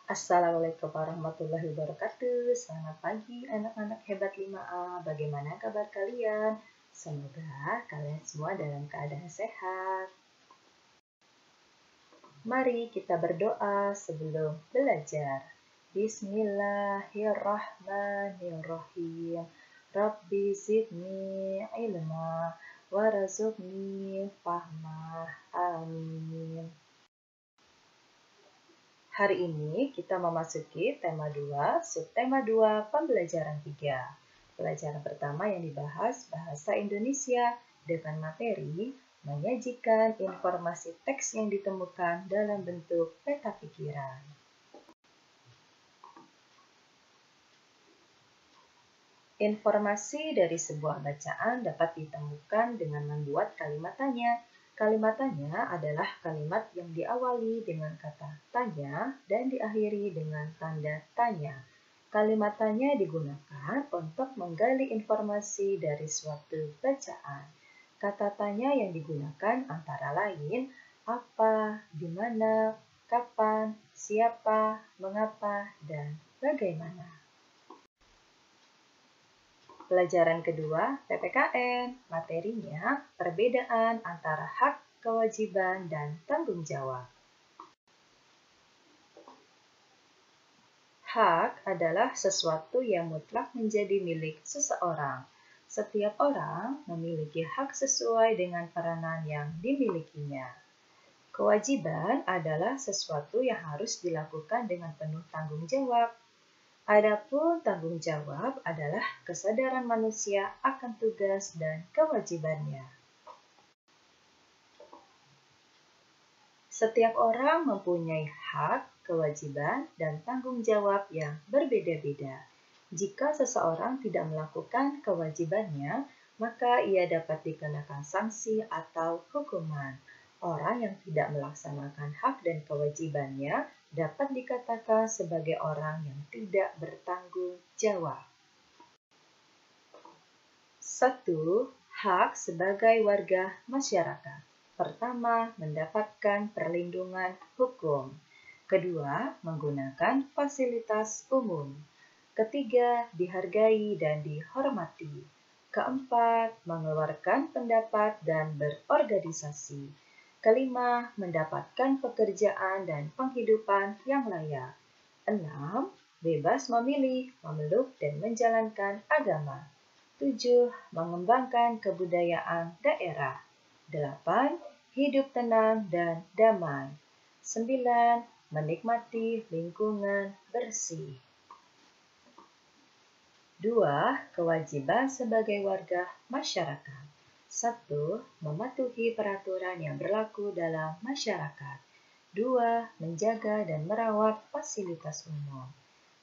Assalamualaikum warahmatullahi wabarakatuh. Selamat pagi anak-anak hebat 5A. Bagaimana kabar kalian? Semoga kalian semua dalam keadaan sehat. Mari kita berdoa sebelum belajar. Bismillahirrahmanirrahim. Rabbi zidni ilma warzuqni fahmah. Amin. Hari ini kita memasuki tema 2, subtema 2, pembelajaran 3. Pelajaran pertama yang dibahas bahasa Indonesia dengan materi menyajikan informasi teks yang ditemukan dalam bentuk peta pikiran. Informasi dari sebuah bacaan dapat ditemukan dengan membuat kalimat tanya. Kalimat tanya adalah kalimat yang diawali dengan kata tanya dan diakhiri dengan tanda tanya. Kalimat tanya digunakan untuk menggali informasi dari suatu bacaan. Kata tanya yang digunakan antara lain apa, di mana, kapan, siapa, mengapa, dan bagaimana. Pelajaran kedua, PPKN. Materinya, perbedaan antara hak, kewajiban, dan tanggung jawab. Hak adalah sesuatu yang mutlak menjadi milik seseorang. Setiap orang memiliki hak sesuai dengan peranan yang dimilikinya. Kewajiban adalah sesuatu yang harus dilakukan dengan penuh tanggung jawab. Adapun tanggung jawab adalah kesadaran manusia akan tugas dan kewajibannya. Setiap orang mempunyai hak, kewajiban, dan tanggung jawab yang berbeda-beda. Jika seseorang tidak melakukan kewajibannya, maka ia dapat dikenakan sanksi atau hukuman. Orang yang tidak melaksanakan hak dan kewajibannya dapat dikatakan sebagai orang yang tidak bertanggung jawab. 1. Hak sebagai warga masyarakat. Pertama, mendapatkan perlindungan hukum. Kedua, menggunakan fasilitas umum. Ketiga, dihargai dan dihormati. Keempat, mengeluarkan pendapat dan berorganisasi. Kelima, mendapatkan pekerjaan dan penghidupan yang layak. 6. Bebas memilih, memeluk, dan menjalankan agama. 7. Mengembangkan kebudayaan daerah. 8. Hidup tenang dan damai. 9. Menikmati lingkungan bersih. 2. Kewajiban sebagai warga masyarakat. 1. Mematuhi peraturan yang berlaku dalam masyarakat. 2. Menjaga dan merawat fasilitas umum.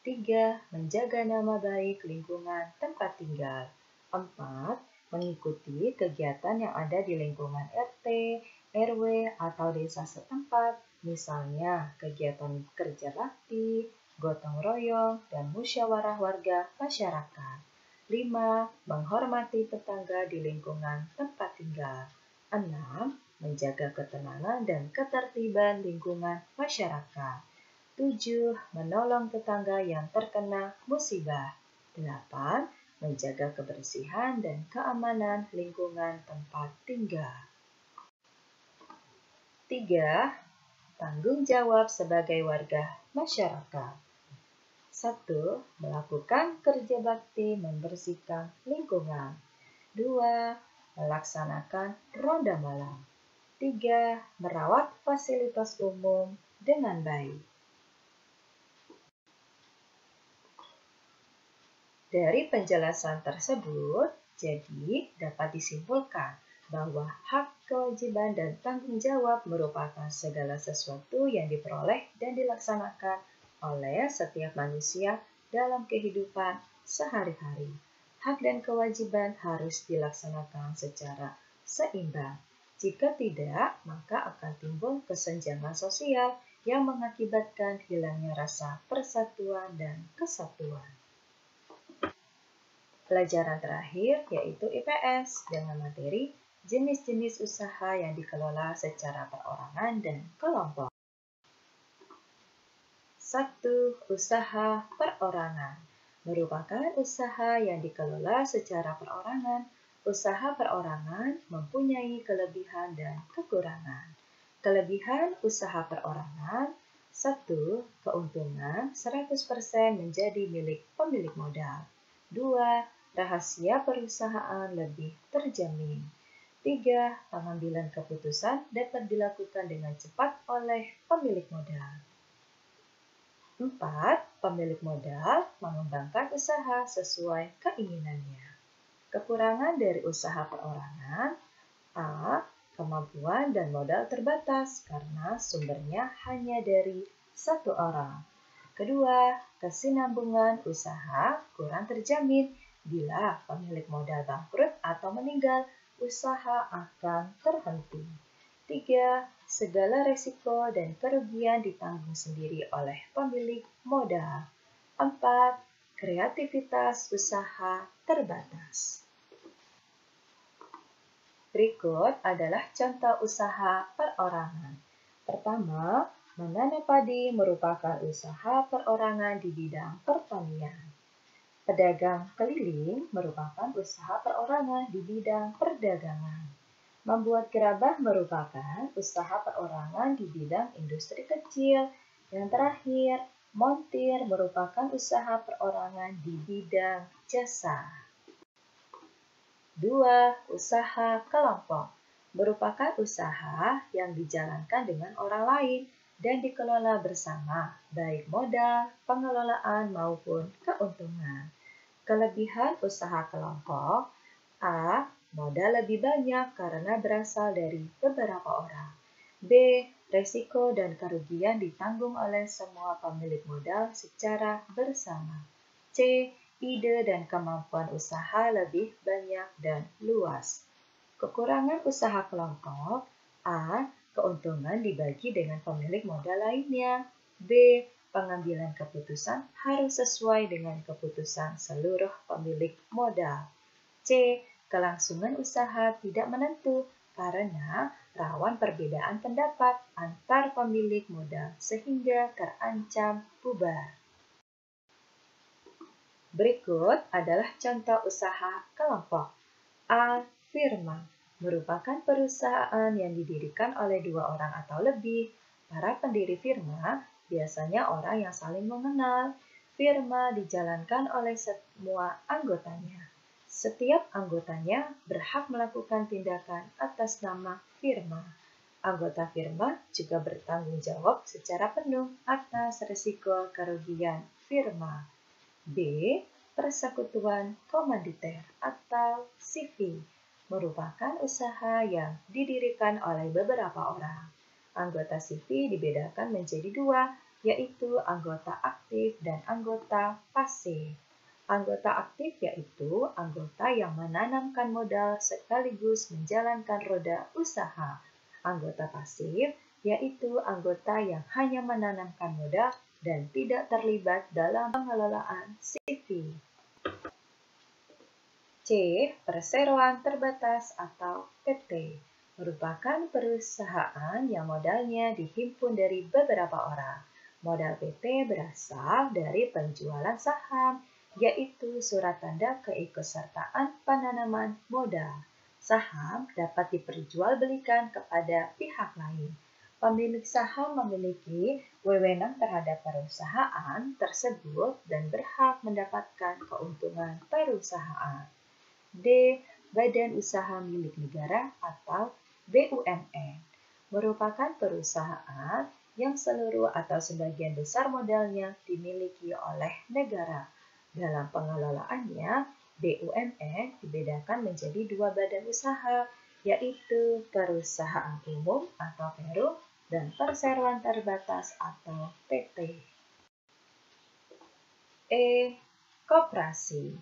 3. Menjaga nama baik lingkungan tempat tinggal. 4. Mengikuti kegiatan yang ada di lingkungan RT, RW, atau desa setempat, misalnya kegiatan kerja bakti, gotong royong, dan musyawarah warga masyarakat. 5. Menghormati tetangga di lingkungan tempat tinggal. 6. Menjaga ketenangan dan ketertiban lingkungan masyarakat. 7. Menolong tetangga yang terkena musibah. 8. Menjaga kebersihan dan keamanan lingkungan tempat tinggal. 3. Tanggung jawab sebagai warga masyarakat. 1. Melakukan kerja bakti membersihkan lingkungan. 2. Melaksanakan ronda malam. 3. Merawat fasilitas umum dengan baik. Dari penjelasan tersebut, jadi dapat disimpulkan bahwa hak, kewajiban, dan tanggung jawab merupakan segala sesuatu yang diperoleh dan dilaksanakan oleh setiap manusia dalam kehidupan sehari-hari. Hak dan kewajiban harus dilaksanakan secara seimbang. Jika tidak, maka akan timbul kesenjangan sosial yang mengakibatkan hilangnya rasa persatuan dan kesatuan. Pelajaran terakhir yaitu IPS dengan materi jenis-jenis usaha yang dikelola secara perorangan dan kelompok. 1. Usaha perorangan merupakan usaha yang dikelola secara perorangan. Usaha perorangan mempunyai kelebihan dan kekurangan. Kelebihan usaha perorangan: 1. Keuntungan 100% menjadi milik pemilik modal. 2. Rahasia perusahaan lebih terjamin. 3. Pengambilan keputusan dapat dilakukan dengan cepat oleh pemilik modal. 4. Pemilik modal mengembangkan usaha sesuai keinginannya. Kekurangan dari usaha perorangan: A. Kemampuan dan modal terbatas karena sumbernya hanya dari satu orang. Kedua, kesinambungan usaha kurang terjamin. Bila pemilik modal bangkrut atau meninggal, usaha akan terhenti. 3. Segala risiko dan kerugian ditanggung sendiri oleh pemilik modal. 4. Kreativitas usaha terbatas. Berikut adalah contoh usaha perorangan. Pertama, menanam padi merupakan usaha perorangan di bidang pertanian. Pedagang keliling merupakan usaha perorangan di bidang perdagangan. Membuat gerabah merupakan usaha perorangan di bidang industri kecil. Yang terakhir, montir merupakan usaha perorangan di bidang jasa. 2. Usaha kelompok merupakan usaha yang dijalankan dengan orang lain dan dikelola bersama, baik modal, pengelolaan, maupun keuntungan. Kelebihan usaha kelompok: A. Modal lebih banyak karena berasal dari beberapa orang. B. Risiko dan kerugian ditanggung oleh semua pemilik modal secara bersama. C. Ide dan kemampuan usaha lebih banyak dan luas. Kekurangan usaha kelompok: A. Keuntungan dibagi dengan pemilik modal lainnya. B. Pengambilan keputusan harus sesuai dengan keputusan seluruh pemilik modal. C. Kelangsungan usaha tidak menentu karena rawan perbedaan pendapat antar pemilik modal sehingga terancam bubar. Berikut adalah contoh usaha kelompok. A. Firma merupakan perusahaan yang didirikan oleh 2 orang atau lebih. Para pendiri firma biasanya orang yang saling mengenal. Firma dijalankan oleh semua anggotanya. Setiap anggotanya berhak melakukan tindakan atas nama firma. Anggota firma juga bertanggung jawab secara penuh atas risiko kerugian firma. B. Persekutuan komanditer atau CV merupakan usaha yang didirikan oleh beberapa orang. Anggota CV dibedakan menjadi 2, yaitu anggota aktif dan anggota pasif. Anggota aktif yaitu anggota yang menanamkan modal sekaligus menjalankan roda usaha. Anggota pasif yaitu anggota yang hanya menanamkan modal dan tidak terlibat dalam pengelolaan CV. C. Perseroan terbatas atau PT merupakan perusahaan yang modalnya dihimpun dari beberapa orang. Modal PT berasal dari penjualan saham, yaitu surat tanda keikutsertaan penanaman modal. Saham dapat diperjualbelikan kepada pihak lain. Pemilik saham memiliki wewenang terhadap perusahaan tersebut dan berhak mendapatkan keuntungan perusahaan. D. Badan Usaha Milik Negara atau BUMN merupakan perusahaan yang seluruh atau sebagian besar modalnya dimiliki oleh negara. Dalam pengelolaannya, BUMN dibedakan menjadi 2 badan usaha, yaitu Perusahaan Umum atau Peru dan Perseroan Terbatas atau PT. E. Koperasi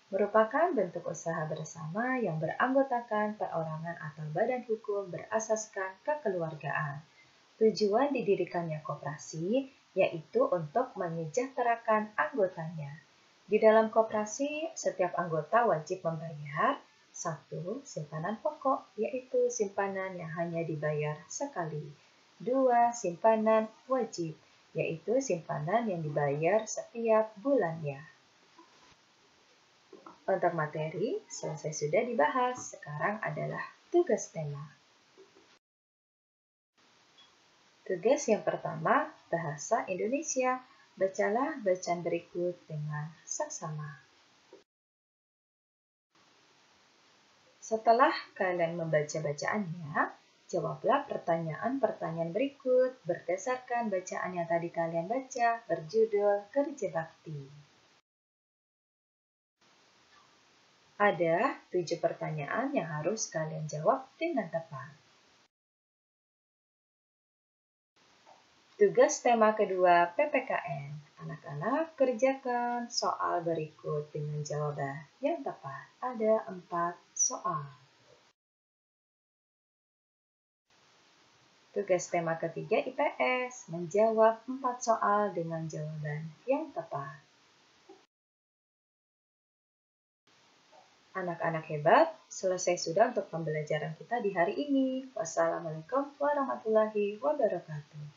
merupakan bentuk usaha bersama yang beranggotakan perorangan atau badan hukum berasaskan kekeluargaan. Tujuan didirikannya koperasi yaitu untuk menyejahterakan anggotanya. Di dalam koperasi, setiap anggota wajib membayar 1. Simpanan pokok, yaitu simpanan yang hanya dibayar sekali. 2. Simpanan wajib, yaitu simpanan yang dibayar setiap bulannya. Untuk materi, selesai sudah dibahas. Sekarang adalah tugas tema. Tugas yang pertama, bahasa Indonesia. Bacalah bacaan berikut dengan saksama. Setelah kalian membaca bacaannya, jawablah pertanyaan-pertanyaan berikut berdasarkan bacaan yang tadi kalian baca berjudul Kerja Bakti. Ada 7 pertanyaan yang harus kalian jawab dengan tepat. Tugas tema kedua PPKN. Anak-anak kerjakan soal berikut dengan jawaban yang tepat. Ada 4 soal. Tugas tema ketiga IPS. Menjawab 4 soal dengan jawaban yang tepat. Anak-anak hebat, selesai sudah untuk pembelajaran kita di hari ini. Wassalamualaikum warahmatullahi wabarakatuh.